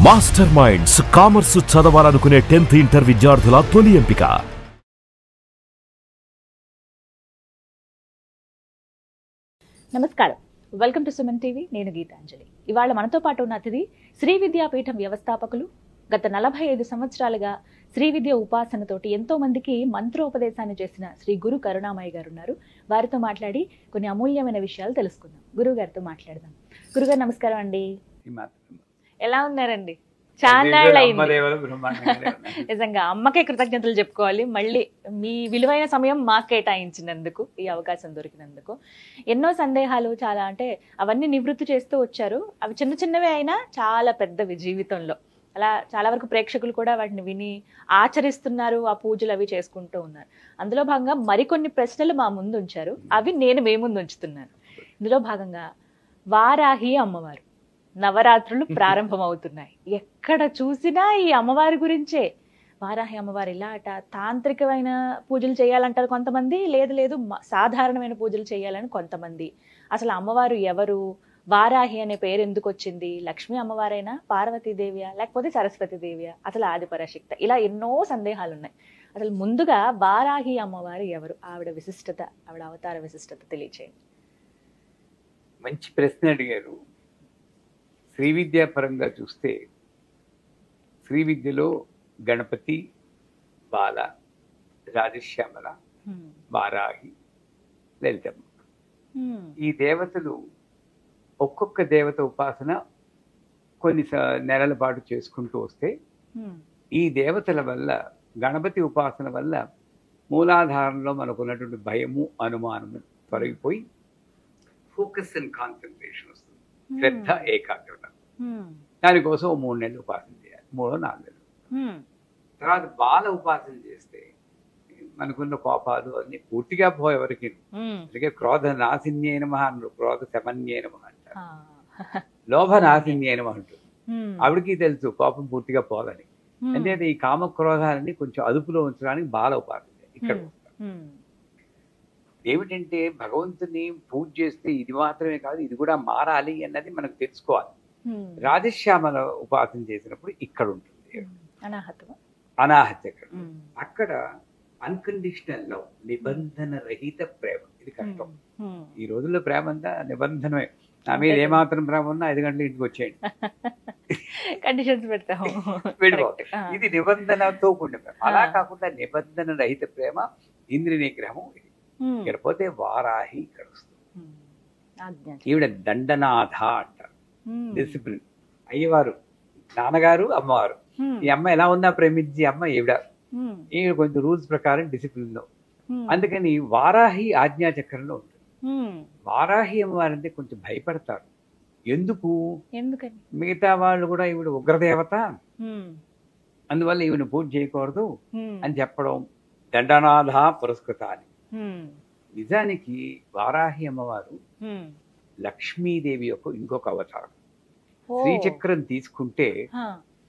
Master minds commerce చదవాలనుకునే 10th inter విద్యార్థుల తొలి ఎంపిక. నమస్కారం, వెల్కమ్ టు సుమన్ టీవీ. నేను గీతాంజలి. ఇవాళ మనతో పాటు ఉన్న అతిథి శ్రీ విద్యాపీఠం వ్యవస్థాపకులు, గత 45 సంవత్సరాలుగా శ్రీ విద్య ఉపాసనతోటి ఎంతో మందికి మంత్రోపదేశాన్ని చేసిన శ్రీ గురు కరుణామయ్య గారు ఉన్నారు. వారితో మాట్లాడి కొన్ని అమూల్యమైన విషయాలు తెలుసుకుందాం. గురువు గారితో మాట్లాడదాం. గురుగారు నమస్కారం అండి. ఎలా ఉన్నారండి? చాలా నిజంగా అమ్మకే కృతజ్ఞతలు చెప్పుకోవాలి. మళ్ళీ మీ విలువైన సమయం మాకు కేటాయించినందుకు, ఈ అవకాశం దొరికినందుకు. ఎన్నో సందేహాలు చాలా అంటే అవన్నీ నివృత్తి చేస్తూ వచ్చారు. అవి చిన్న చిన్నవే అయినా చాలా పెద్దవి జీవితంలో. అలా చాలా వరకు ప్రేక్షకులు కూడా వాటిని విని ఆచరిస్తున్నారు, ఆ పూజలు అవి చేసుకుంటూ ఉన్నారు. అందులో భాగంగా మరికొన్ని ప్రశ్నలు మా ముందు ఉంచారు, అవి నేను మీ ముందు ఉంచుతున్నాను. ఇందులో భాగంగా వారాహి అమ్మవారు నవరాత్రులు ప్రారంభమవుతున్నాయి. ఎక్కడ చూసినా ఈ అమ్మవారి గురించే. వారాహి అమ్మవారు ఇలా అట, తాంత్రికమైన పూజలు చేయాలంటారు కొంతమంది, లేదు సాధారణమైన పూజలు చేయాలని కొంతమంది. అసలు అమ్మవారు ఎవరు? వారాహి అనే పేరు ఎందుకు వచ్చింది? లక్ష్మీ అమ్మవారైనా, పార్వతీదేవియా, లేకపోతే సరస్వతీదేవియా, అసలు ఆదిపరాశక్తి? ఇలా ఎన్నో సందేహాలు ఉన్నాయి. అసలు ముందుగా వారాహి అమ్మవారు ఎవరు? ఆవిడ విశిష్టత, ఆవిడ అవతార విశిష్టత తెలియచేయండి. మంచి ప్రశ్న అడిగారు. శ్రీ విద్యా పరంగా చూస్తే శ్రీ విద్యలో గణపతి, బాల, రాజశ్యామల, వారాహి, లలితమ్మ, ఈ దేవతలు ఒక్కొక్క దేవత ఉపాసన కొన్ని నెలల పాటు చేసుకుంటూ వస్తే ఈ దేవతల వల్ల, గణపతి ఉపాసన వల్ల మూలాధారంలో మనకు ఉన్నటువంటి భయము, అనుమానము తొలగిపోయి ఫోకస్ అండ్ కాన్సన్ట్రేషన్ వస్తుంది, శ్రద్ధ, ఏకాగ్రత. దానికోసం 3 నెలలు ఉపాసన చేయాలి, 3-4 నెలలు. తర్వాత బాల ఉపాసన చేస్తే మనకున్న కోపాలు అన్ని పూర్తిగా పోయి ఎవరికి. అందుకే క్రోధ నాశిన్యే నమః అన్నారు, క్రోధ శమన్యే నమః అంటారు, లోభ నాశిన్యే నమః అంటారు. ఆవిడికి తెలుసు కోపం పూర్తిగా పోదని. అంటే ఈ కామక్రోధాలని కొంచెం అదుపులో ఉంచడానికి బాల ఉపాసన ఇక్కడ ఏమిటంటే భగవంతుని పూజ చేస్తే ఇది మాత్రమే కాదు, ఇది కూడా మారాలి అన్నది మనకు తెలుసుకోవాలి. రాజశ్యామల ఉపాసన చేసినప్పుడు ఇక్కడ ఉంటుంది అనాహత. అక్కడ అన్కండిషనల్ లవ్, నిబంధన రహిత ప్రేమ. ఇది కష్టం ఈ రోజుల్లో. ప్రేమ అంతా నిబంధనమే. నా మీద ఏమాత్రం ప్రేమ ఉన్నా 5 గంటల ఇంటికి వచ్చేయండి, కండిషన్స్ పెడతాము. ఇది నిబంధనతో కూడిన ప్రేమ. అలా కాకుండా నిబంధన రహిత ప్రేమ, ఇంద్రియ నిగ్రహం. ఇక్కడ పోతే వారాహి ఇక్కడ వస్తుంది. ఈవిడ దండనాథ అంటారు, డిసిప్లిన్. అయ్యవారు నాన్నగారు, అమ్మవారు. ఈ అమ్మ ఎలా ఉందా ప్రేమించి అమ్మ ఈవిడ కొంచెం రూల్స్ ప్రకారం డిసిప్లిన్ లో. అందుకని వారాహి ఆజ్ఞాచక్రంలో ఉంటుంది. వారాహి అమ్మవారంటే కొంచెం భయపడతారు. ఎందుకు? మిగతా వాళ్ళు కూడా ఈవిడ ఉగ్రదేవత, అందువల్ల ఈవిడ పూజ చేయకూడదు అని చెప్పడం. దండనాథ పురస్కృత అని. నిజానికి వారాహి అమ్మవారు లక్ష్మీదేవి యొక్క ఇంకొక అవతారం. శ్రీచక్రం తీసుకుంటే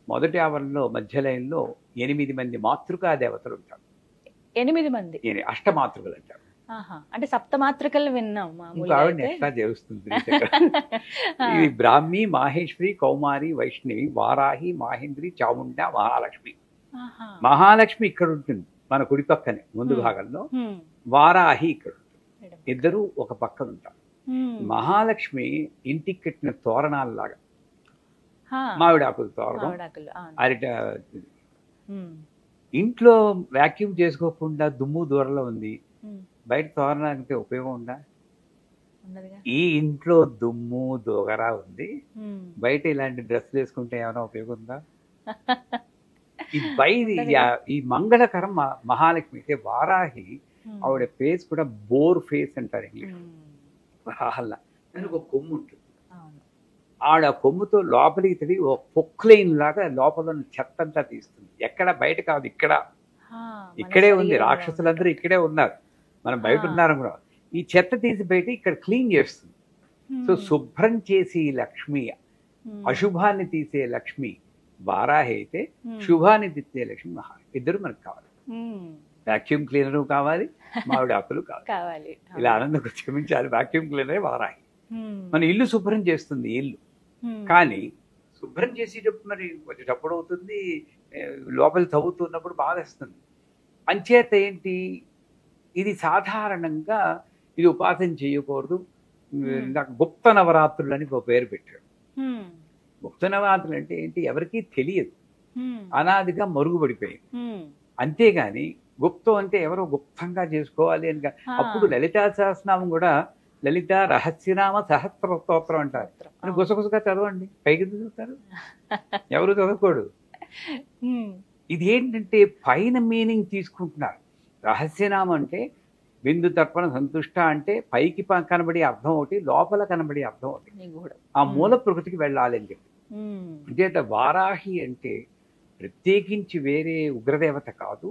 మొదటి ఆవరణలో మధ్య లైన్లో 8 మంది మాతృకా దేవతలు ఉంటారు. 8 మంది అష్టమాతృకలు అంటారు. అంటే సప్తమాతృకలు విన్నాం. ఎట్లా చేస్తుంది? ఇది బ్రాహ్మి, మాహేశ్వరి, కౌమారి, వైష్ణవి, వారాహి, మాహేంద్రి, చాముండ, మహాలక్ష్మి. మహాలక్ష్మి ఇక్కడ ఉంటుంది మన కుడి పక్కనే ముందు భాగంలో, వారాహి ఇక్కడ ఉంటుంది. ఇద్దరు ఒక పక్కన ఉంటారు. మహాలక్ష్మి ఇంటికి కట్టిన తోరణాలలాగా, మామిడాకులు తోరణం, అరిట. ఇంట్లో వ్యాక్యూమ్ చేసుకోకుండా దుమ్ము దూరంలో ఉంది, బయట తోరణానికి ఉపయోగం ఉందా? ఈ ఇంట్లో దుమ్ము దోగరా ఉంది, బయట ఇలాంటి డ్రెస్సులు వేసుకుంటే ఏమైనా ఉపయోగం ఉందా? ఈ మంగళకరం మహాలక్ష్మి. అయితే వారాహి ఆవిడ ఫేస్ కూడా బోర్ ఫేస్ అంటారు ఇంగ్లీష్. దానికి ఒక కొమ్ము ఉంటుంది. ఆవిడ కొమ్ముతో లోపలికి తిరిగి ఒక పొక్లైన్ లాగా లోపల చెత్త అంతా తీస్తుంది. ఎక్కడ బయట కాదు, ఇక్కడే ఉంది. రాక్షసులందరూ ఇక్కడే ఉన్నారు, మనం బయట ఉన్నారం కూడా. ఈ చెత్త తీసి బయట ఇక్కడ క్లీన్ చేస్తుంది. సో శుభ్రం చేసి లక్ష్మి, అశుభాన్ని తీసే లక్ష్మి వారాహి అయితే, శుభాన్ని తీసే లక్ష్మి మహాలక్ష్మి. ఇద్దరు మనకు కావాలి. వాక్యూమ్ క్లీనర్ కావాలి, మామిడి ఆకులు కావాలి. ఇలా ఆనందం క్షమించాలి. వాక్యూమ్ క్లీనరే వారాహి. మన ఇల్లు శుభ్రం చేస్తుంది ఇల్లు, కానీ శుభ్రం చేసేటప్పుడు మరి కొంచెం చప్పుడు అవుతుంది, లోపల తవ్వుతున్నప్పుడు బాధేస్తుంది. అంచేత ఏంటి, ఇది సాధారణంగా ఇది ఉపాసన చేయకూడదు. నాకు గుప్త నవరాత్రులు అని ఒక పేరు పెట్టాడు. గుప్త నవరాత్రులు అంటే ఏంటి, ఎవరికీ తెలియదు, అనాదిగా మరుగుపడిపోయింది. అంతేగాని గుప్తం అంటే ఎవరో గుప్తంగా చేసుకోవాలి అని అప్పుడు లలితా సహస్రనామం కూడా లలిత రహస్యనామ సహస్ర స్తోత్రం అంటారు. అని గుసగుసగా చదవండి, పైకి చదువుతారు, ఎవరు చదవకూడదు. ఇది ఏంటంటే పైన మీనింగ్ తీసుకుంటున్నారు. రహస్యనామం అంటే బిందు తర్పణ సంతుష్ట అంటే పైకి కనబడి అర్థం ఒకటి, లోపల కనబడి అర్థం ఒకటి. ఆ మూల ప్రకృతికి వెళ్ళాలి అని చెప్పి. అంటే వారాహి అంటే ప్రత్యేకించి వేరే ఉగ్రదేవత కాదు,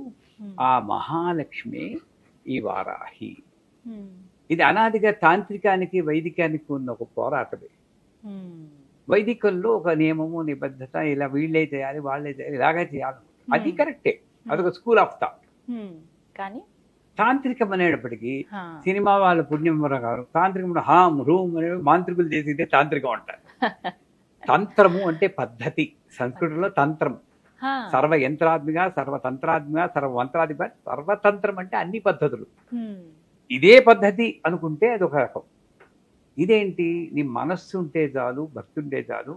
ఆ మహాలక్ష్మి ఈ వారాహి. ఇది అనాదిగా తాంత్రికానికి వైదికానికి ఉన్న ఒక పోరాటమే. వైదికంలో ఒక నియమము నిబద్ధత, ఇలా వీళ్ళే చేయాలి వాళ్ళే చేయాలి ఇలాగే చేయాలి, అది కరెక్టే, అదొక స్కూల్ ఆఫ్ థాట్. కానీ తాంత్రికం అనేటప్పటికీ సినిమా వాళ్ళ పుణ్యం గారు తాంత్రికం హామ్ రూమ్ అనే మాంత్రికులు చేసిందే తాంత్రికం అంటారు. తంత్రము అంటే పద్ధతి, సంస్కృతంలో తంత్రం సర్వ యంత్రాత్మిక సర్వతంత్రాత్మిక సర్వమంత్రాత్మిక, సర్వతంత్రం అంటే అన్ని పద్ధతులు. ఇదే పద్ధతి అనుకుంటే అదొక రకం. ఇదేంటి, నీ మనస్సు ఉంటే చాలు, భక్తి ఉంటే చాలు,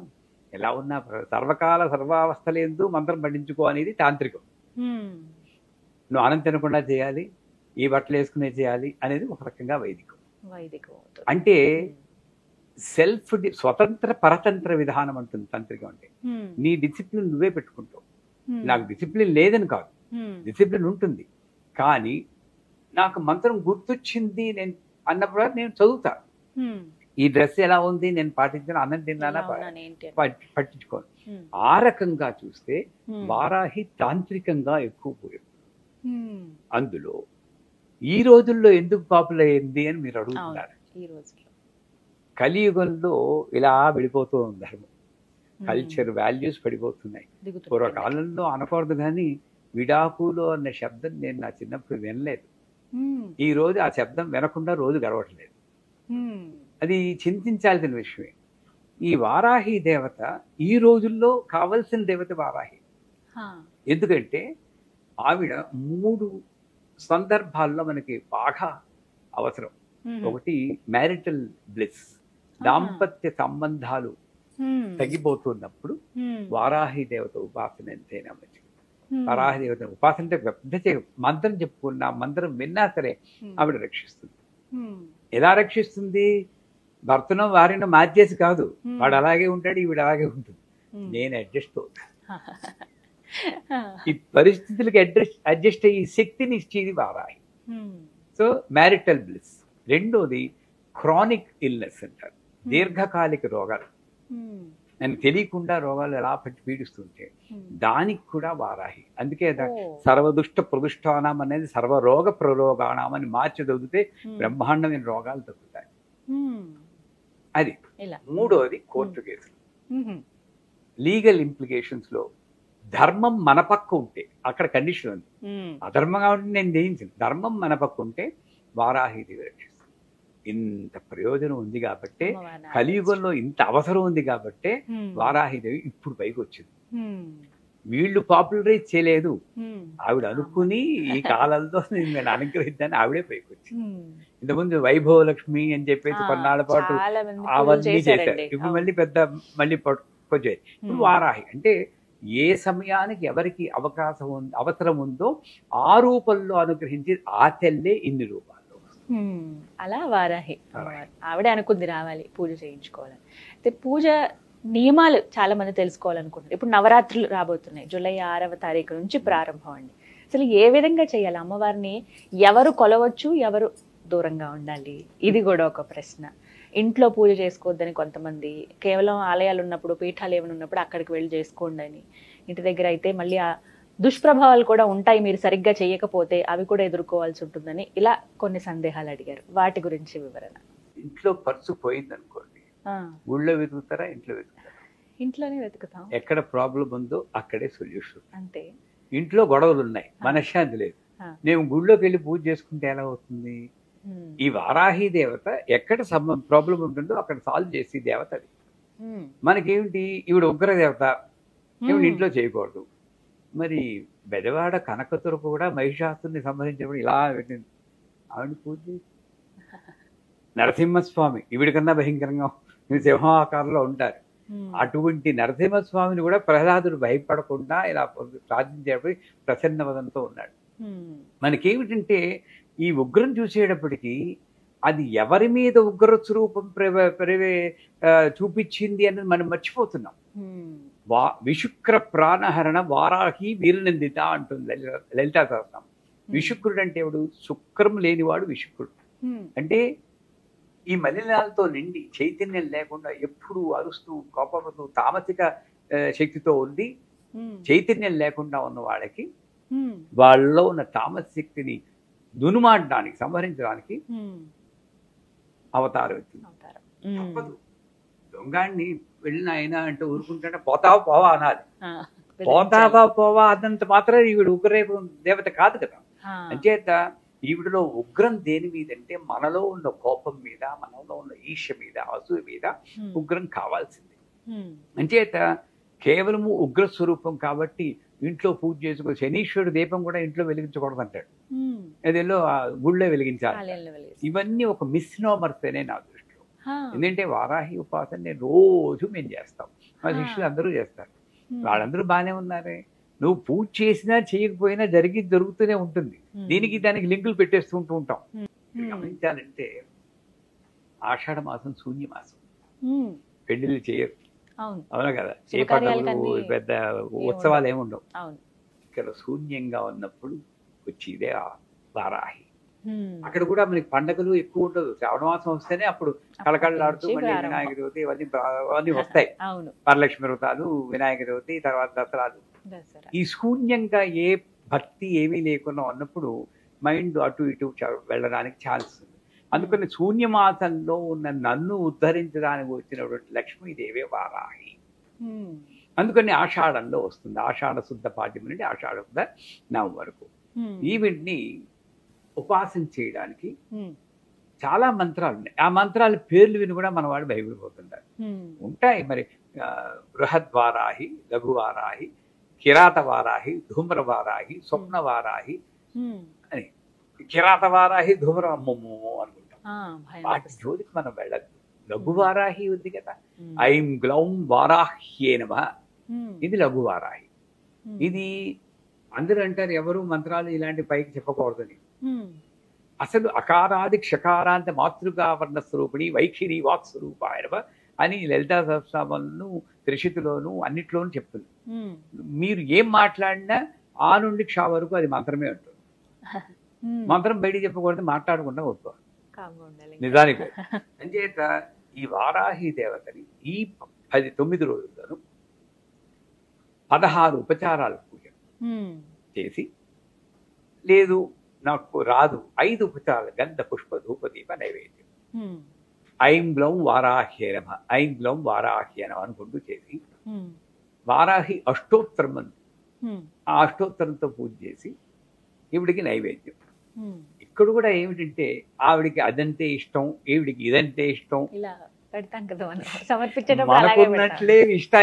ఎలా ఉన్నా సర్వకాల సర్వావస్థలందు మంత్రం పండించుకో అనేది తాంత్రికం. నువ్వు అన్నం తినకుండా చేయాలి, ఈ బట్టలు వేసుకునే చేయాలి అనేది ఒక రకంగా వైదికం. అంటే సెల్ఫ్ స్వతంత్ర పరతంత్ర విధానం అంటుంది తాంత్రికం. అంటే నీ డిసిప్లిన్ నువ్వే పెట్టుకుంటావు. నాకు డిసిప్లిన్ లేదని కాదు, డిసిప్లిన్ ఉంటుంది, కానీ నాకు మంత్రం గుర్తొచ్చింది నేను అన్నప్పుడు నేను చదువుతా. ఈ డ్రెస్ ఎలా ఉంది నేను పాటించాను, అన్నం తిన్నానా పట్టించుకోను. ఆ రకంగా చూస్తే వారాహి తాంత్రికంగా ఎక్కువ పోయింది. అందులో ఈ రోజుల్లో ఎందుకు పాపులర్ అయింది అని మీరు అడుగుతున్నారు. కలియుగంలో ఇలా వెళ్ళిపోతూ ఉంది ధర్మం, కల్చర్ వాల్యూస్ పడిపోతున్నాయి. పూర్వకాలంలో అనకూడదు కానీ విడాకులో అన్న శబ్దం నేను నా చిన్నప్పుడు వినలేదు. ఈ రోజు ఆ శబ్దం వినకుండా రోజు గడవట్లేదు. అది చింతించాల్సిన విషయమే. ఈ వారాహి దేవత ఈ రోజుల్లో కావలసిన దేవత వారాహి. ఎందుకంటే ఆవిడ 3 సందర్భాల్లో మనకి బాగా అవసరం. ఒకటి మ్యారిటల్ బ్లిస్, దాంపత్య సంబంధాలు తగ్గిపోతున్నప్పుడు వారాహి దేవత ఉపాసన ఎంతైనా మంచిది. వారాహి దేవత ఉపాసన అంటే పెద్ద మంత్రం చెప్పుకున్నా, మంత్రం విన్నా సరే ఆవిడ రక్షిస్తుంది. ఎలా రక్షిస్తుంది? భర్తను వారిని మార్చేసి కాదు, వాడు అలాగే ఉంటాడు, ఈవిడ అలాగే ఉంటుంది, నేను అడ్జస్ట్ అవుతాను. ఈ పరిస్థితులకి అడ్జస్ట్ అయ్యి శక్తిని ఇచ్చేది వారాహి. So marital bliss. రెండోది క్రానిక్ ఇల్నెస్ అంటారు, దీర్ఘకాలిక రోగాలు, అని తెలియకుండా రోగాలు ఎలా పీడిస్తుంటే దానికి కూడా వారాహి. అందుకే సర్వదుష్ట ప్రదుష్టానం అనేది సర్వరోగ ప్రరోగాణం అని మార్చి చదివితే బ్రహ్మాండమైన రోగాలు తగ్గుతాయి. అది. మూడోది కోర్టు కేసులు, లీగల్ ఇంప్లికేషన్స్ లో ధర్మం మన పక్క ఉంటే, అక్కడ కండిషన్ ఉంది, అధర్మంగా ఉంటే నేను జయించింది, ధర్మం మన పక్క ఉంటే వారాహిదేవి రక్షిస్తుంది. ఇంత ప్రయోజనం ఉంది కాబట్టే, కలియుగంలో ఇంత అవసరం ఉంది కాబట్టే వారాహిదేవి ఇప్పుడు పైకి వచ్చింది. వీళ్ళు పాపులరైజ్ చేయలేదు, ఆవిడ అనుకుని ఈ కాలంలో నేను అనుగ్రహిద్దాన్ని ఆవిడే పైకి వచ్చింది. ఇంతకుముందు వైభవ లక్ష్మి అని చెప్పేసి కొన్నాళ్ళ పాటు అవన్నీ చేశారు. ఇప్పుడు మళ్ళీ కొంచెం ఇప్పుడు వారాహి అంటే ఏ సమయానికి ఎవరికి అవసరం ఉందో ఆ రూపంలో అనుగ్రహించి ఆ తెల్లే ఇన్ని రూపాలు. అలా వారాహి ఆవిడే అనుకుంది రావాలి పూజ చేయించుకోవాలని. అయితే పూజ నియమాలు చాలా మంది తెలుసుకోవాలనుకుంటున్నారు. ఇప్పుడు నవరాత్రులు రాబోతున్నాయి, జూలై 6వ తారీఖు నుంచి ప్రారంభం అండి. అసలు ఏ విధంగా చేయాలి అమ్మవారిని? ఎవరు కొలవచ్చు, ఎవరు దూరంగా ఉండాలి? ఇది కూడా ఒక ప్రశ్న. ఇంట్లో పూజ చేసుకోవద్దని కొంతమంది, కేవలం ఆలయాలు ఉన్నప్పుడు, పీఠాలు ఏమైనా ఉన్నప్పుడు అక్కడికి వెళ్ళి చేసుకోండి అని. ఇంటి దగ్గర అయితే మళ్ళీ ఆ దుష్ప్రభావాలు కూడా ఉంటాయి, మీరు సరిగ్గా చేయకపోతే అవి కూడా ఎదుర్కోవాల్సి ఉంటుందని ఇలా కొన్ని సందేహాలు అడిగారు. వాటి గురించి వివరణ. ఇంట్లో పర్సు పోయింది అనుకోండి, ఊళ్ళో వెతుకుతారా, ఇంట్లో వెతుకుతారా? ఇంట్లోనే వెతుకుతాం. ఎక్కడ ప్రాబ్లం ఉందో అక్కడే సొల్యూషన్. అంతే. ఇంట్లో గొడవలు ఉన్నాయి, మనశ్శాంతి లేదు, నేను గుళ్ళోకి వెళ్ళి పూజ చేసుకుంటే ఎలా అవుతుంది? ఈ వారాహి దేవత ఎక్కడ ప్రాబ్లం ఉంటుందో అక్కడ సాల్వ్ చేసి దేవత అది. మనకేమిటి ఈవిడ ఉగ్రదేవత, ఈవిడ ఇంట్లో చేయకూడదు. మరి బెజవాడ కనకదుర్గ కూడా మహిషాసుని సంబంధించినప్పుడు ఇలా పెట్టింది, ఆవిడ పూజ చేసి. నరసింహస్వామి ఈవిడ కన్నా భయంకరంగా సింహాకారంలో ఉంటారు. అటువంటి నరసింహస్వామిని కూడా ప్రహ్లాదుడు భయపడకుండా ఇలా ప్రార్థించేటప్పుడు ప్రసన్నవదంతో ఉన్నాడు. మనకేమిటంటే ఈ ఉగ్రం చూసేటప్పటికీ అది ఎవరి మీద ఉగ్ర స్వరూపం చూపించింది అన్నది మనం మర్చిపోతున్నాం. విశుక్ర ప్రాణహరణ వారాహి వీరనందిత అంటుంది లలితా సహస్రనామం. విశుక్రుడు అంటే ఎవడు? శుక్రం లేనివాడు విశుక్రుడు. అంటే ఈ మలినాలతో నిండి చైతన్యం లేకుండా ఎప్పుడు అరుస్తూ కోపడుతూ తామసిక శక్తితో ఉండి చైతన్యం లేకుండా ఉన్న వాళ్ళకి వాళ్ళలో ఉన్న తామస శక్తిని దునుమాడడానికి సంహరించడానికి అవతారం వచ్చింది. తప్పదు. దొంగాడిని వెళ్ళిన ఆయన అంటే ఊరుకుంటే పోతావా పోవా అనాలి. పోతావా పోవా అన్నంత మాత్రం ఈవిడ ఉగ్రరేపు దేవత కాదు కదా. అంచేత ఈవిడలో ఉగ్రం దేని మీద అంటే మనలో ఉన్న కోపం మీద, మనలో ఉన్న ఈర్ష్య మీద, అసూయ మీద ఉగ్రం కావాల్సింది. అంచేత కేవలము ఉగ్ర స్వరూపం కాబట్టి ఇంట్లో పూజ చేసుకో. శనీశ్వరుడు దీపం కూడా ఇంట్లో వెలిగించకూడదు అంటాడు, అదేలో గుళ్ళో వెలిగించాలి. ఇవన్నీ ఒక మిస్నోమర్స్ అనే నా దృష్టిలో. ఎందుకంటే వారాహి ఉపాసన నేను రోజు మేము చేస్తాం, మా శిష్యులు అందరూ చేస్తారు. వాళ్ళందరూ బాగానే ఉన్నారే. నువ్వు పూజ చేసినా చేయకపోయినా జరుగుతూనే ఉంటుంది. దీనికి దానికి లింకులు పెట్టేస్తూ ఉంటాం. గమనించాలంటే ఆషాఢ మాసం శూన్య మాసం, పెళ్లిళ్ళు చేయరు, అవునా కదా. ఏ పండుగలు పెద్ద ఉత్సవాలు ఏముండవు. ఇక్కడ శూన్యంగా ఉన్నప్పుడు వచ్చి ఇదే వారాహి. అక్కడ కూడా మనకి పండుగలు ఎక్కువ ఉండదు. శ్రావణ మాసం వస్తేనే అప్పుడు కళకళలాడుతూ మళ్ళీ వినాయక చవితి ఇవన్నీ వస్తాయి. వరలక్ష్మి వ్రతాలు, వినాయక చవితి, తర్వాత దసరాలు. ఈ శూన్యంగా ఏ భక్తి ఏమీ లేకుండా ఉన్నప్పుడు మైండ్ అటు ఇటు వెళ్ళడానికి ఛాన్స్ ఉంది. అందుకని శూన్యమాసంలో ఉన్న నన్ను ఉద్ధరించడానికి వచ్చినటువంటి లక్ష్మీదేవి వారాహి. అందుకని ఆషాఢంలో వస్తుంది. ఆషాఢ శుద్ధ పాడ్యం నుండి ఆషాఢ శుద్ధ నవం వరకు ఈవిడ్ని ఉపాసన చేయడానికి చాలా మంత్రాలు ఉన్నాయి. ఆ మంత్రాల పేర్లు విని కూడా మన వాడు భయపడిపోతుంటారు. ఉంటాయి మరి, బృహద్వారాహి, లఘువారాహి, కిరాత వారాహి, ధూమ్ర వారాహి, స్వప్న వారాహి అని. కిరాత వారాహి, ధూమ్ర అమ్మమ్ము అనుకుంటాం. వాటి జోలికి మనం వెళ్ళదు. లఘువారాహి ఉంది కదా, ఐం గ్లౌం వారాహ్యే నమః, ఇది లఘువారాహి. ఇది అందరూ అంటారు ఎవరు మంత్రాలు ఇలాంటి పైకి చెప్పకూడదని. అసలు అకారాది క్షకారాంత మాతృకావర్ణ స్వరూపిణి వైఖిరి వాక్ స్వరూపాయనవ అని లలితా సహస్రనామంలోను, త్రిశతిలోను అన్నిట్లోనూ చెప్తుంది. మీరు ఏం మాట్లాడినా ఆ నుండి క్ష వరకు అది మంత్రమే ఉంటుంది. మంత్రం బయటికి చెప్పకూడదు, మాట్లాడకుండా వద్దు నిజానికి. అంచేత ఈ వారాహి దేవతని ఈ 9 రోజుల్లోనూ 16 ఉపచారాలు పూజ చేసి, లేదు నాకు రాదు 5 ఉపచారాలు గంధ పుష్ప ధూప దీప నైవేద్యం, ఐం గ్లౌం వారాహ్యే నమః, ఐం గ్లౌం వారాహ్యే నమః అనుకుంటూ చేసి వారాహి అష్టోత్తరం ఉంది, ఆ అష్టోత్తరంతో పూజ చేసి ఈవిడికి నైవేద్యం. ఇక్కడ కూడా ఏమిటంటే ఆవిడికి అదంటే ఇష్టం, ఈవిడికి ఇదంటే ఇష్టం, మనకున్నట్లే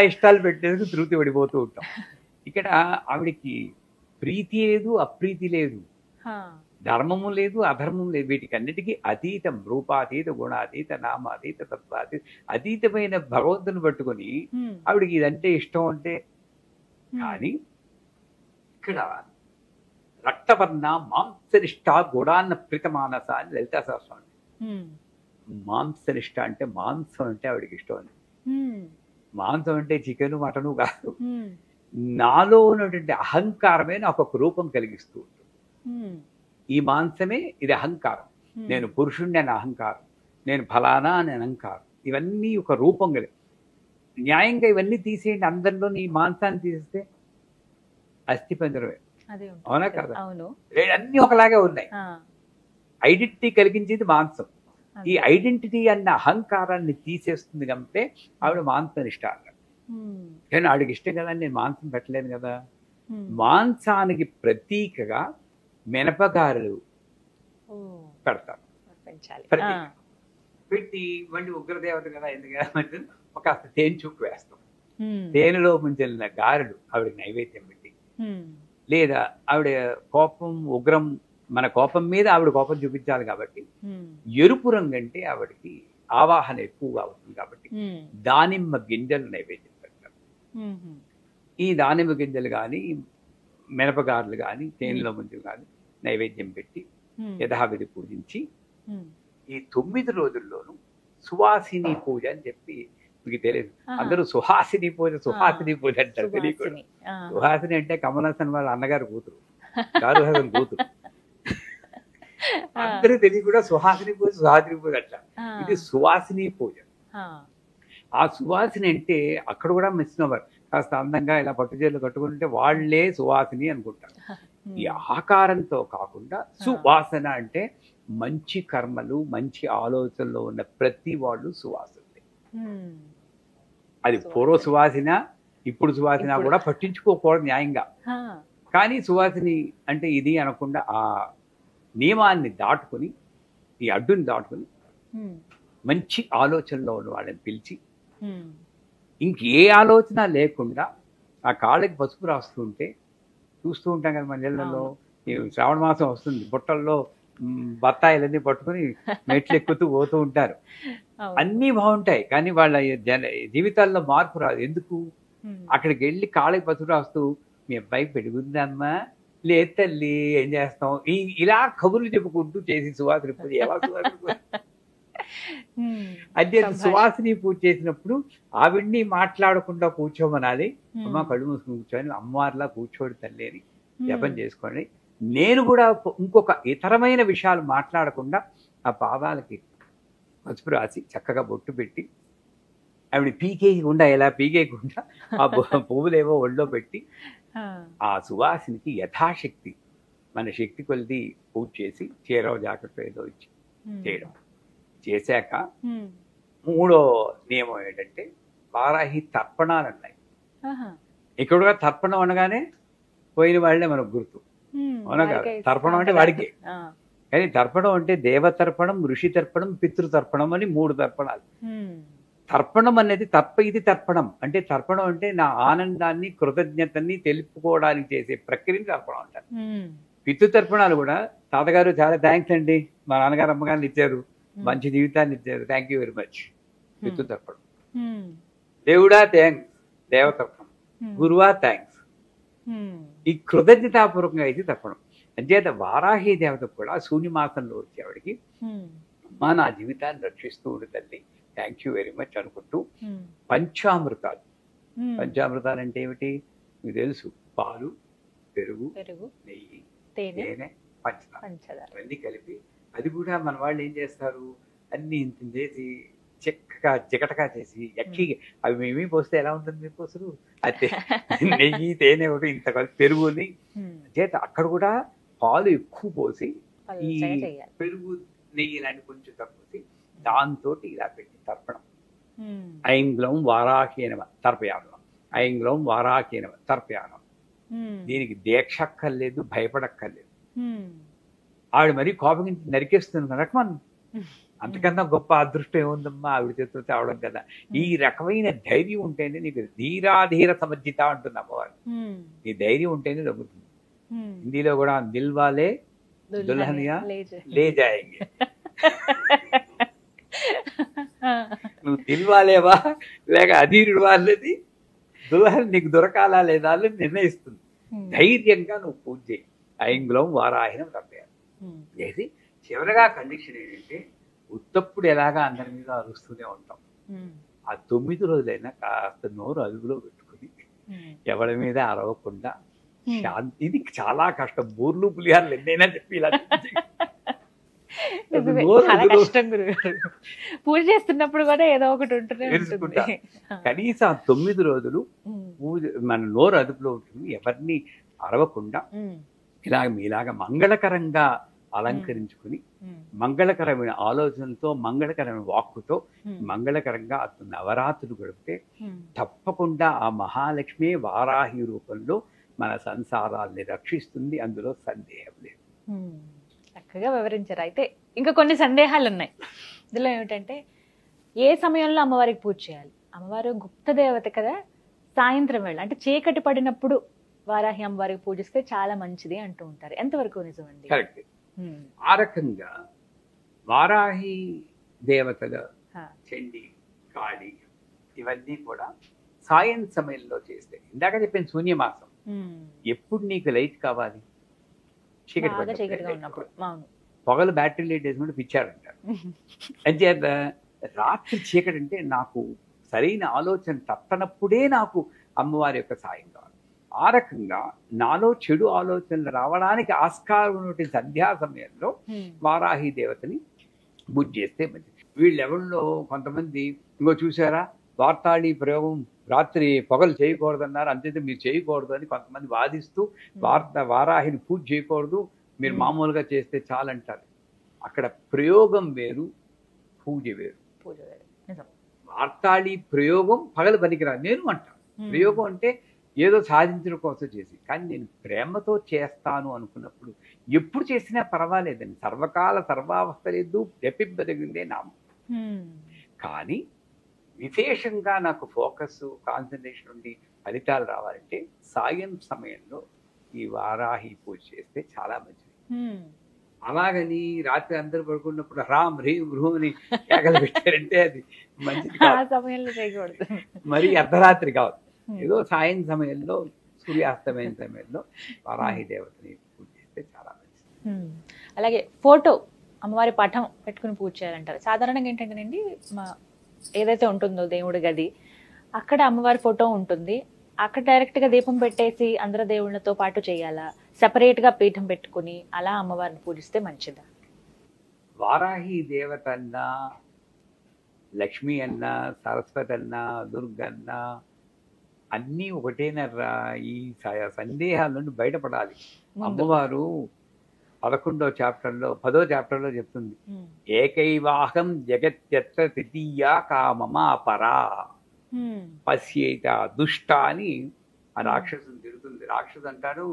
ఇష్టాలు పెట్టేందుకు తృప్తి పడిపోతూ ఉంటాం. ఇక్కడ ఆవిడికి ప్రీతి లేదు, అప్రీతి లేదు, ధర్మము లేదు, అధర్మం లేదు, వీటికి అన్నిటికీ అతీతం, రూపాతీత, గుణాతీత, నామాతీత, తత్వాతీత, అతీతమైన భగవంతుని పట్టుకొని ఆవిడికి ఇదంటే ఇష్టం అంటే. కానీ ఇక్కడ రక్తవర్ణ మాంసనిష్ట గుడాన్న ప్రీతమానస అని లలితా సహస్రనామం. మాంసనిష్ట అంటే మాంసం అంటే ఆవిడికి ఇష్టం అని. మాంసం అంటే చికెను మటను కాదు, నాలో ఉన్నటువంటి అహంకారమే నాకు ఒక రూపం కలిగిస్తూ ఉంటుంది. ఈ మాంసమే ఇది అహంకారం, నేను పురుషుణ్ణి అని అహంకారం, నేను ఫలానా అని అహంకారం, ఇవన్నీ ఒక రూపం కలిగి. న్యాయంగా ఇవన్నీ తీసేయండి, అందరిలో ఈ మాంసాన్ని తీసేస్తే అస్థి పంజరమే, అవునా కదా. అన్ని ఒకలాగే ఉన్నాయి. ఐడెంటిటీ కలిగించేది మాంసం. ఈ ఐడెంటిటీ అన్న అహంకారాన్ని తీసేస్తుంది కంటే ఆవిడ మాంసం ఇష్టం అన్నాడు. కానీ ఆవిడకి ఇష్టం కదా, నేను మాంసం పెట్టలేను కదా. మాంసానికి ప్రతీకగా మినపగారెలు పెడతారు. పెట్టి మళ్ళీ ఉగ్రదేవత కదా, ఎందుకంటే కాస్త తేనె చుక్కు వేస్తాం. తేనెలో ముంచెల్లిన గారెలు ఆవిడకి నైవేద్యం పెట్టి, లేదా ఆవిడ కోపం ఉగ్రం, మన కోపం మీద ఆవిడ కోపం చూపించాలి కాబట్టి ఎరుపు రంగు అంటే ఆవిడకి ఆవాహన ఎక్కువగా అవుతుంది కాబట్టి దానిమ్మ గింజలు నైవేద్యం పెడతారు. ఈ దానిమ్మ గింజలు కానీ మినపగారులు కానీ తేనెలో ముంజలు కానీ నైవేద్యం పెట్టి యథావిధి పూజించి ఈ 9 రోజుల్లోనూ సువాసిని పూజ అని చెప్పి మీకు తెలియదు, అందరూ సుహాసిని పూజ అంటారు. తెలియకూడదు. సుహాసిని అంటే కమల్ హాసన్ వాళ్ళ అన్నగారు కూతురు, షారుఖ్ హాసన్ కూతురు. అందరూ తెలియకుండా సుహాసిని పూజ అంటారు. ఇది సువాసిని పూజ. ఆ సువాసిని అంటే అక్కడ కూడా మిస్నోవర్, కాస్త అందంగా ఇలా పట్టుచీరలు కట్టుకుంటే వాళ్లే సువాసిని అనుకుంటారు. ఈ ఆకారంతో కాకుండా సువాసన అంటే మంచి కర్మలు మంచి ఆలోచనలో ఉన్న ప్రతి వాళ్ళు సువాసనే. అది పూర్వ సువాసన ఇప్పుడు సువాసన కూడా పట్టించుకోకూడదు న్యాయంగా. కానీ సువాసిని అంటే ఇది అనకుండా ఆ నియమాన్ని దాటుకుని, ఈ అడ్డుని దాటుకుని మంచి ఆలోచనలో ఉన్న వాళ్ళని పిలిచి ఇంకే ఆలోచన లేకుండా ఆ కాళ్ళకి పసుపు రాస్తుంటే చూస్తూ ఉంటాం కదా మన ఇళ్లలో. శ్రావణ మాసం వస్తుంది, బుట్టల్లో బత్తాయిలన్నీ పట్టుకుని మెట్లు ఎక్కుతూ పోతూ ఉంటారు. అన్నీ బాగుంటాయి కానీ వాళ్ళ జీవితాల్లో మార్పు రాదు. ఎందుకు? అక్కడికి వెళ్ళి కాళ్ళకి పసుపు రాస్తూ మీ అబ్బాయి పెరుగుందమ్మా, లేదు తల్లి ఏం చేస్తాం, ఇలా కబుర్లు చెప్పుకుంటూ చేసి సువాసిని పూజ ఎలా అంటే సువాసిని పూజ చేసినప్పుడు ఆవిడ్ని మాట్లాడకుండా కూర్చోమనాలి. అమ్మ కళ్ళు మూసుకుని కూర్చొని అమ్మవారిలా కూర్చోడు తల్లి అని జపం చేసుకోండి. నేను కూడా ఇంకొక ఇతరమైన విషయాలు మాట్లాడకుండా ఆ పాదాలకి పసుపు రాసి చక్కగా బొట్టు పెట్టి ఆవిడ పీకేయకుండా ఎలా పీకేయకుండా ఆ పువ్వులేవో ఒళ్ళో పెట్టి ఆ సువాసినికి యథాశక్తి మన శక్తి కొలిది పూజ చేసి చీరవ జాకెట్ ఏదో ఇచ్చి చేయడం. చేశాక మూడో నియమం ఏంటంటే వారాహి తర్పణాలు అన్నాయి. ఇక్కడ తర్పణం అనగానే పోయిన వాళ్ళే మనకు గుర్తు, అవునా కదా? తర్పణం అంటే వాడికి. కానీ తర్పణం అంటే దేవతర్పణం, ఋషి తర్పణం, పితృతర్పణం అని 3 తర్పణాలు. తర్పణం అనేది ఇది తర్పణం అంటే, తర్పణం అంటే నా ఆనందాన్ని కృతజ్ఞతని తెలుపుకోవడానికి చేసే ప్రక్రియని తర్పణం అంటారు. పితృతర్పణాలు కూడా తాతగారు చాలా థ్యాంక్స్ అండి, మా నాన్నగారు అమ్మగారిని ఇచ్చారు, మంచి జీవితాన్ని ఇచ్చారు, థ్యాంక్ యూ వెరీ మచ్, పితృతర్పణం. దేవుడా థ్యాంక్స్, దేవతర్పణం. గురువా థ్యాంక్స్, ఈ కృతజ్ఞతాపూర్వకంగా ఇది తర్పణం. అంచేత వారాహి దేవత కూడా శూన్యమాసంలో వచ్చేవాడికి అమ్మా నా జీవితాన్ని రక్షిస్తూ ఉండు తల్లి, థ్యాంక్ యూ వెరీ మచ్ అనుకుంటూ పంచామృతాలు. పంచామృతాలు అంటే ఏమిటి మీకు తెలుసు, పాలు, పెరుగు, నెయ్యి, తేనె, పంచదార అవన్నీ కలిపి, అది కూడా మన వాళ్ళు ఏం చేస్తారు, అన్ని ఇంత చేసి చెక్కగా జిగటగా చేసి ఎక్కి అవి మేమీ పోస్తే ఎలా ఉంటుంది మీకు అసలు, అయితే నెయ్యి తేనె ఒకటి ఇంత కలిపి పెరుగుని చేత అక్కడ కూడా పాలు ఎక్కువ పోసి ఈ పెరుగు నెయ్యి ఇలాంటి కొంచెం తక్కువ దాంతో ఇలా పెట్టి తర్పణం. ఐంగ్లం వారాహీనమ తర్పయానం, ఐంగ్లం వారాహీనమ తర్పయానం. దీనికి దీక్ష అక్కర్లేదు, భయపడక్కర్లేదు. ఆవిడ మరీ కోపగించి నరికేస్తుంది రకమన్, అంతకన్నా గొప్ప అదృష్టం ఏముందమ్మా ఆవిడ చేతితో తేవడం కదా. ఈ రకమైన ధైర్యం ఉంటేనే నీకు ధీరాధీర సమర్జిత అంటుంది అమ్మవారు. ఈ ధైర్యం ఉంటేనే దొరుకుతుంది. హిందీలో కూడా దిల్వాలే దుల్హనియా లే జాయేంగే, నువ్వు దిల్వాలేవా లేక అధీరుడు వాళ్ళది దుల్హన్ నీకు దొరకాలా లేదా అని నిర్ణయిస్తుంది. ధైర్యంగా నువ్వు పూజ చేయి. ఐంగ్లం వారాహినం తప్పేయాలి చేసి చివరగా కండిషన్ ఏంటంటే, ఉత్తప్పుడు ఎలాగా అందరి మీద అరుస్తూనే ఉంటాం, ఆ 9 రోజులైనా కాస్త నోరు అదుపులో పెట్టుకుని ఎవరి మీద అరవకుండా శాంతి. ఇది చాలా కష్టం, బూర్లు పులిహార్లు ఎన్నైనా చెప్పి ఇలా పూజ చేస్తున్నప్పుడు కూడా ఏదో ఒకటి ఉంటుంది. కనీసం 9 రోజులు పూజ మన నోరు అదుపులో ఉంటుంది, ఎవరిని అరవకుండా ఇలాగ మీలాగా మంగళకరంగా అలంకరించుకుని మంగళకరమైన ఆలోచనలతో మంగళకరమైన వాక్కుతో మంగళకరంగా నవరాత్రులు గడిపితే తప్పకుండా ఆ మహాలక్ష్మి వారాహి రూపంలో మన సంసారాల్ని రక్షిస్తుంది, అందులో సందేహం లేదు. చక్కగా వివరించారు. అయితే ఇంకా కొన్ని సందేహాలు ఉన్నాయి. ఇందులో ఏమిటంటే, ఏ సమయంలో అమ్మవారికి పూజ చేయాలి? అమ్మవారు గుప్త దేవత కదా, సాయంత్రం వేళ అంటే చీకటి పడినప్పుడు వారాహి అమ్మవారికి పూజిస్తే చాలా మంచిది అంటూ ఉంటారు. ఎంతవరకు నిజమండి? కరెక్ట్. ఆ రకంగా వారాహి దేవతల చండి, కాళి ఇవన్నీ కూడా సాయం సమయంలో చేస్తే, ఇందాక చెప్పిన శూన్యమాసం ఎప్పుడు నీకు లైట్ కావాలి? చీకటిగా ఉన్నప్పుడు. పొగలు బ్యాటరీ లైట్ వేసుకుంటే పిచ్చాడంటారు. అంచేత రాత్రి చీకటి అంటే నాకు సరైన ఆలోచన తట్టనప్పుడే నాకు అమ్మవారి యొక్క సాయం కావాలి. ఆ రకంగా నాలో చెడు ఆలోచనలు రావడానికి ఆస్కారం ఉన్నటువంటి సంధ్యా సమయంలో వారాహి దేవతని పూజ చేస్తే మంచిది. వీళ్ళెవరిలో కొంతమంది ఇంకో చూసారా, వార్తాళి ప్రయోగం రాత్రి పొగలు చేయకూడదన్నారు, అంతేతే మీరు చేయకూడదు అని కొంతమంది వాదిస్తూ వారాహిని పూజ చేయకూడదు, మీరు మామూలుగా చేస్తే చాలంటారు. అక్కడ ప్రయోగం వేరు, పూజ వేరు. వార్తాళి ప్రయోగం పగలు పనికిరాదు నేను అంటాను. ప్రయోగం అంటే ఏదో సాధించడం కోసం చేసి, కానీ నేను ప్రేమతో చేస్తాను అనుకున్నప్పుడు ఎప్పుడు చేసినా పర్వాలేదండి. సర్వకాల సర్వావస్థ లేదు, రెప్పింపదగిందే నామం. కానీ విశేషంగా నాకు ఫోకస్, కాన్సన్ట్రేషన్ ఉండి ఫలితాలు రావాలంటే సాయం సమయంలో ఈ వారాహి పూజ చేస్తే చాలా మంచిది. అలాగని రాత్రి అందరూ పడుకున్నప్పుడు రామ్ హ్రీం హ్రూమ్ అని కేకలు పెట్టారంటే అది మంచిది కాదు. మరి అర్ధరాత్రి కాదు, ఏదో సాయం సమయంలో సూర్యాస్తమైన సమయంలో వారాహి దేవతని పూజ చేస్తే చాలా మంచిది. అలాగే ఫోటో అమ్మవారి పటం పెట్టుకుని పూజ చేయాలంటారు. సాధారణంగా ఏంటంటేనండి, ఏదైతే ఉంటుందో దేవుడి గది, అక్కడ అమ్మవారి ఫోటో ఉంటుంది, అక్కడ డైరెక్ట్ గా దీపం పెట్టేసి అందరు దేవుళ్ళతో పాటు చేయాలా, సెపరేట్ గా పీఠం పెట్టుకుని అలా అమ్మవారిని పూజిస్తే మంచిదా? వారాహి దేవత అన్నా, లక్ష్మి అన్నా, సరస్వతి అన్నా, దుర్గన్న అన్నీ ఒకటేనర్రా. ఈ సందేహాల నుండి బయటపడాలి. అమ్మవారు 11వ చాప్టర్లో 10వ చాప్టర్లో చెప్తుంది, ఏకైవాహం జగత్యత్ర తృతీయా కామమా పరా పశ్యేత దుష్ట అని ఆ రాక్షసుని తిరుగుతుంది. రాక్షసు అంటాడు,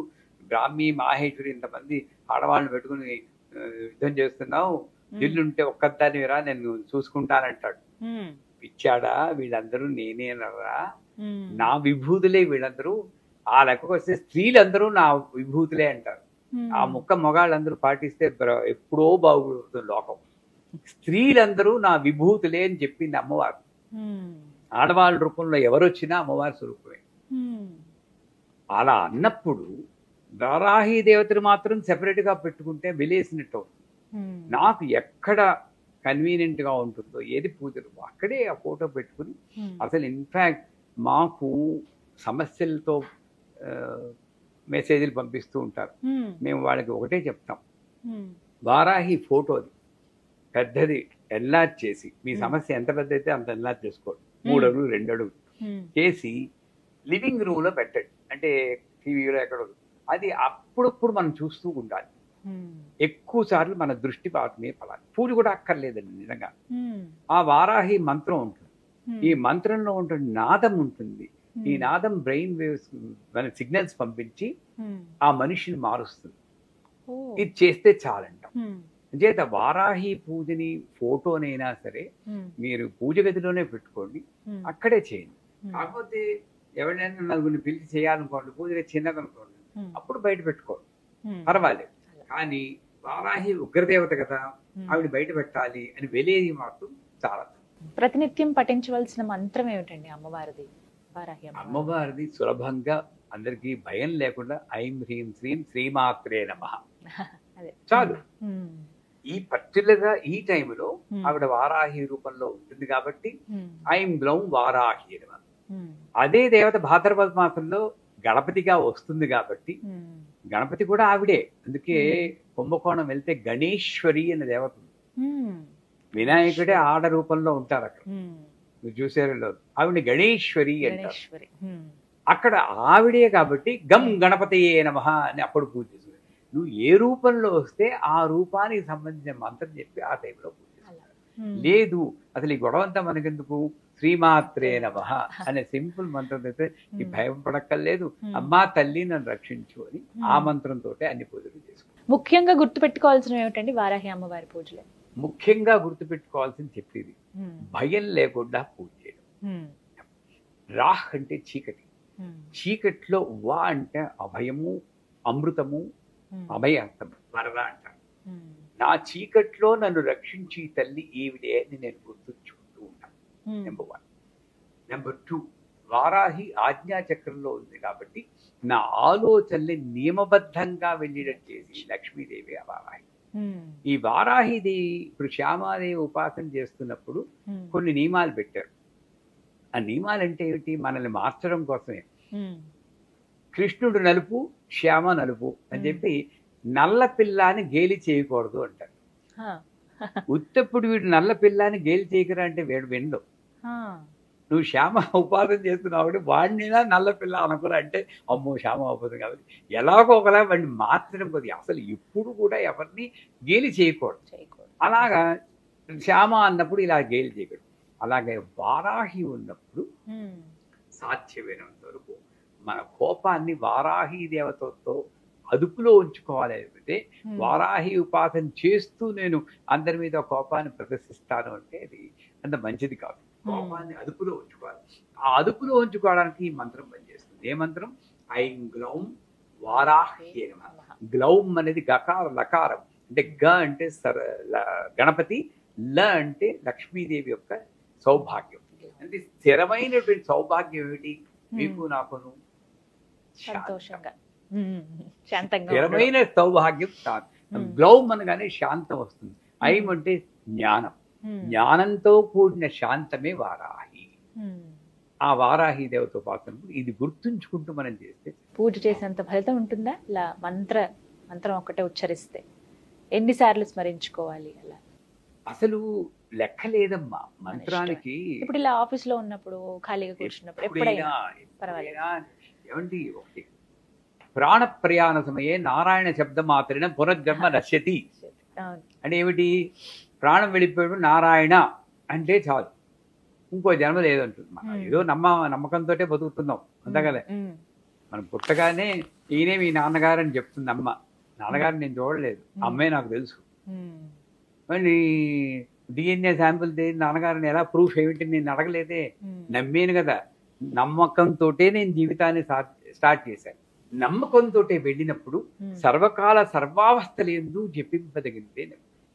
బ్రాహ్మీ మాహేశ్వరి ఇంతమంది ఆడవాళ్ళని పెట్టుకుని యుద్ధం చేస్తున్నావు, ఇల్లుంటే ఒక్కదాన్ని రా నేను చూసుకుంటానంటాడు. పిచ్చాడా, వీళ్ళందరూ నేనేనరా, నా విభూతులే వీళ్ళందరూ. ఆ లెక్కకు వస్తే స్త్రీలందరూ నా విభూతులే అంటారు. ఆ ముక్క మొగాళ్ళందరూ పాటిస్తే ఎప్పుడో బాగుపడుతుంది లోకం. స్త్రీలందరూ నా విభూతులే అని చెప్పింది అమ్మవారు. ఆడవాళ్ళ రూపంలో ఎవరు వచ్చినా అమ్మవారి స్వరూపమే. అలా అన్నప్పుడు వారాహి దేవతను మాత్రం సెపరేట్ గా పెట్టుకుంటే వెలేసినట్టు అవుతుంది. నాకు ఎక్కడ కన్వీనియంట్ గా ఉంటుందో, ఏది పూజలు అక్కడే ఆ ఫోటో పెట్టుకుని, అసలు ఇన్ఫాక్ట్ మాకు సమస్యలతో మెసేజ్లు పంపిస్తూ ఉంటారు. మేము వాళ్ళకి ఒకటే చెప్తాం, వారాహి ఫోటోది పెద్దది ఎన్లార్జ్ చేసి, మీ సమస్య ఎంత పెద్ద అయితే అంత ఎన్లార్జ్ చేసుకోండి, 3 అడుగులు 2 అడుగులు చేసి లివింగ్ రూమ్ లో పెట్టండి. అంటే టీవీలో ఎక్కడ అది అప్పుడప్పుడు మనం చూస్తూ ఉండాలి. ఎక్కువ సార్లు మన దృష్టి వాటినే పడాలి. పూజ కూడా అక్కర్లేదండి నిజంగా. ఆ వారాహి మంత్రం ఉంటుంది, ఈ మంత్రంలో ఉంటుంది నాదం ఉంటుంది. ఈ నాదం బ్రెయిన్ వేవ్స్ మన సిగ్నల్స్ పంపించి ఆ మనిషిని మారుస్తుంది. ఇది చేస్తే చాలంటాం. చేత వారాహి పూజని ఫోటోనైనా సరే మీరు పూజ గదిలోనే పెట్టుకోండి, అక్కడే చేయండి. కాకపోతే ఎవరైనా నలుగురిని పిలిచి చేయాలనుకోండి, పూజ చిన్నది అనుకోండి, అప్పుడు బయట పెట్టుకోండి, పర్వాలేదు. కానీ వారాహి ఉగ్రదేవత కదా, ఆవిడ బయట పెట్టాలి అని వెలేది మాత్రం చాలా. ప్రతినిత్యం పఠించవలసిన మంత్రం ఏమిటండి అమ్మవారిది? అమ్మవారిది సులభంగా అందరికి భయం లేకుండా ఐం హ్రీం శ్రీం శ్రీమాత్రే నమః చాలు. ఈ పర్టికులర్ గా ఈ టైంలో ఆవిడ వారాహి రూపంలో ఉంటుంది కాబట్టి ఐం గ్లౌం వారాహి నమః. అదే దేవత భాద్రపద మాసంలో గణపతిగా వస్తుంది కాబట్టి గణపతి కూడా ఆవిడే. అందుకే కుంభకోణం వెళ్తే గణేశ్వరి అనే దేవత ఉంది. వినాయకుడే ఆడ రూపంలో ఉంటారు అక్కడ, మీరు చూసారు. ఆవిడ గణేశ్వరి అంటారు. అక్కడ ఆవిడే కాబట్టి గం గణపతయే నమః అని అప్పుడు పూజ చేస్తుంది. నువ్వు ఏ రూపంలో వస్తే ఆ రూపానికి సంబంధించిన మంత్రం చెప్పి ఆ టైంలో పూజ చేస్తారు. లేదు అసలు ఈ గొడవంతా మనకెందుకు, శ్రీమాత్రే నమః అనే సింపుల్ మంత్రం అయితే ఈ భయం పడక్కర్లేదు. అమ్మా తల్లి నన్ను రక్షించు అని ఆ మంత్రంతో అన్ని పూజలు చేసుకుంటాం. ముఖ్యంగా గుర్తుపెట్టుకోవాల్సిన ఏమిటండి వారాహి అమ్మవారి పూజలు? ముఖ్యంగా గుర్తుపెట్టుకోవాల్సింది చెప్పేది, భయం లేకుండా పూజ చేయడం. రాహ్ అంటే చీకటి, చీకట్లో వా అంటే అభయము, అమృతము, అభయార్థం, వరద అంటారు. నా చీకట్లో నన్ను రక్షించి తల్లి ఈవిడే అని నేను గుర్తుంచుకుంటూ ఉంటాను. నెంబర్ 1. నెంబర్ 2, వారాహి ఆజ్ఞాచక్రంలో ఉంది కాబట్టి నా ఆలోచనల్ని నియమబద్ధంగా వెళ్ళేటట్టు చేసి లక్ష్మీదేవి ఆ వారాహి. ఈ వారాహిదేవి ఇప్పుడు శ్యామాదేవి ఉపాసన చేస్తున్నప్పుడు కొన్ని నియమాలు పెట్టారు. ఆ నియమాలు అంటే ఏమిటి? మనల్ని మార్చడం కోసమే. కృష్ణుడు నలుపు, శ్యామ నలుపు అని చెప్పి నల్ల పిల్లాని గేలి చేయకూడదు అంటారు. ఉత్తప్పుడు వీడు నల్ల పిల్లాని గేలి చేయకరా అంటే వీడు విండు. నువ్వు శ్యామ ఉపాసన చేస్తున్నావు వాడినైనా నల్ల పిల్ల అనుకురా అంటే అమ్మో శ్యామ ఉపాసన కాబట్టి ఎలాగో ఒకలా వాడిని మార్చడం కొద్దిగా. అసలు ఎప్పుడు కూడా ఎవరిని గేలి చేయకూడదు. అలాగా శ్యామ అన్నప్పుడు ఇలా గేలి చేయకూడదు. అలాగే వారాహి ఉన్నప్పుడు సాధ్యమైనంత వరకు మన కోపాన్ని వారాహి దేవతతో అదుపులో ఉంచుకోవాలి. అయితే వారాహి ఉపాసన చేస్తూ నేను అందరి మీద కోపాన్ని ప్రదర్శిస్తాను అంటే అది అంత మంచిది కాదు. కోపాన్ని అదుపులో ఉంచుకోవాలి. ఆ అదుపులో ఉంచుకోవడానికి ఈ మంత్రం పనిచేస్తుంది. ఏ మంత్రం? ఐం గ్లౌం వారాహ్యే నమః. గ్లౌం అనేది గకార లకారం, అంటే గ అంటే గణపతి, ల అంటే లక్ష్మీదేవి యొక్క సౌభాగ్యం. అంటే స్థిరమైనటువంటి సౌభాగ్యం ఏమిటి? మీకు నాకును సంతోషంగా స్థిరమైన సౌభాగ్యం. గ్లౌం అనగానే శాంతం వస్తుంది. ఐం అంటే జ్ఞానం, జ్ఞానంతో కూడిన శాంతమే వారాహి. ఆ వారాహి దేవత ఉపాసన ఇది గుర్తుంచుకుంటూ మనం చేస్తే పూజ చేసేంత ఫలితం ఉంటుందా? ఇలా మంత్రం ఒక్కటే ఉచ్చరిస్తే ఎన్నిసార్లు స్మరించుకోవాలి? అలా అసలు లెక్క లేదమ్మా మంత్రానికి. ఇప్పుడు ఇలా ఆఫీస్ లో ఉన్నప్పుడు, ఖాళీగా కూర్చున్నప్పుడు, ఎప్పుడైనా ఏమండి, ఒకటి ప్రాణ ప్రయాణ సమయే నారాయణ శబ్ద మాత్రేణ పునర్జన్మ నశ్యతి అంటే ఏమిటి? ప్రాణం వెళ్ళిపోయాడు నారాయణ అంటే చాలు, ఇంకో జన్మ లేదంటుంది. మనం ఏదో నమ్మకంతో బతుకుతున్నాం అంతగలే. మనం పుట్టగానే ఈయనే మీ నాన్నగారు అని చెప్తుంది అమ్మ. నాన్నగారిని నేను చూడలేదు, అమ్మే నాకు తెలుసు. మళ్ళీ డిఎన్ఏ శాంపుల్ నాన్నగారిని ఎలా ప్రూఫ్ ఏమిటి నేను అడగలేదే, నమ్మేను కదా. నమ్మకంతో నేను జీవితాన్ని స్టార్ట్ చేశాను. నమ్మకంతో వెళ్ళినప్పుడు సర్వకాల సర్వావస్థలందు జపింపదగిందే.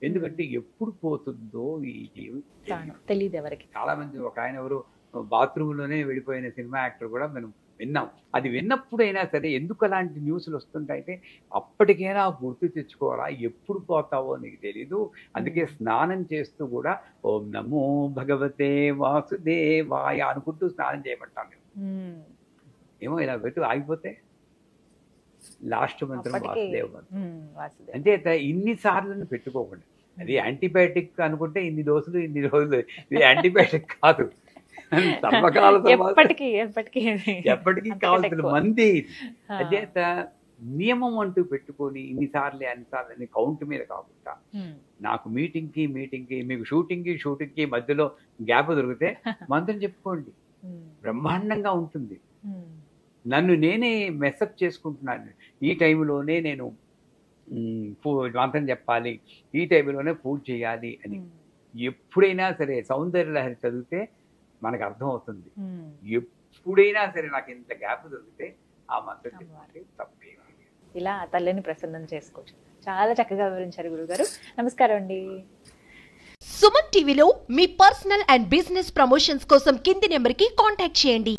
ఎందుకంటే ఎప్పుడు పోతుందో ఈ జీవితం తెలియదు ఎవరికి. చాలా మంది, ఒక ఆయన ఎవరు బాత్రూంలోనే వెళ్ళిపోయిన సినిమా యాక్టర్ కూడా మనం విన్నాం. అది విన్నప్పుడైనా సరే ఎందుకు అలాంటి న్యూస్లు వస్తుంటాయంటే అప్పటికైనా గుర్తు తెచ్చుకోవాలా, ఎప్పుడు పోతావో నీకు తెలీదు. అందుకే స్నానం చేస్తూ కూడా ఓం నమో భగవతే వాసుదేవాయ అనుకుంటూ స్నానం చేయమంటాం మేము. ఏమో ఇలా పెట్టు ఆగిపోతే లాస్ట్ మంత్రం వాసుదేవ మంత్రం. అంటే ఇన్నిసార్లు పెట్టుకోకుండా, అది యాంటీబయాటిక్ అనుకుంటే ఇన్ని డోసులు ఇన్ని రోజులు, ఇది యాంటీబయాటిక్ కాదు. సర్వకాల ఎప్పటికీ కావాల్సిన మంది. అదేత నియమం అంటూ పెట్టుకొని ఇన్నిసార్లు అన్నిసార్లు కౌంట్ మీద కాకుండా, నాకు మీటింగ్కి మీకు షూటింగ్కి మధ్యలో గ్యాప్ దొరికితే మంత్రం చెప్పుకోండి, బ్రహ్మాండంగా ఉంటుంది. నన్ను నేనే మెసప్ చేసుకుంటున్నాను. ఈ టైంలోనే నేను మంత్రం చెప్పాలి, ఈ టైంలోనే పూజ చేయాలి అని. ఎప్పుడైనా సరే సౌందర్య లహరి చదివితే మనకు అర్థమవుతుంది. ఎప్పుడైనా సరే నాకు ఇంత గ్యాప్ దొరికితే ఆ మంత్రం చెప్పాలి, తప్పే. ఇలా తల్లిని ప్రసన్నం చేసుకోవచ్చు. చాలా చక్కగా వివరించారు గురుగారు. నమస్కారం అండి. సుమన్ టీవీలో మీ పర్సనల్ అండ్ బిజినెస్ ప్రమోషన్స్ కోసం కింది నెంబర్కి కాంటాక్ట్ చేయండి.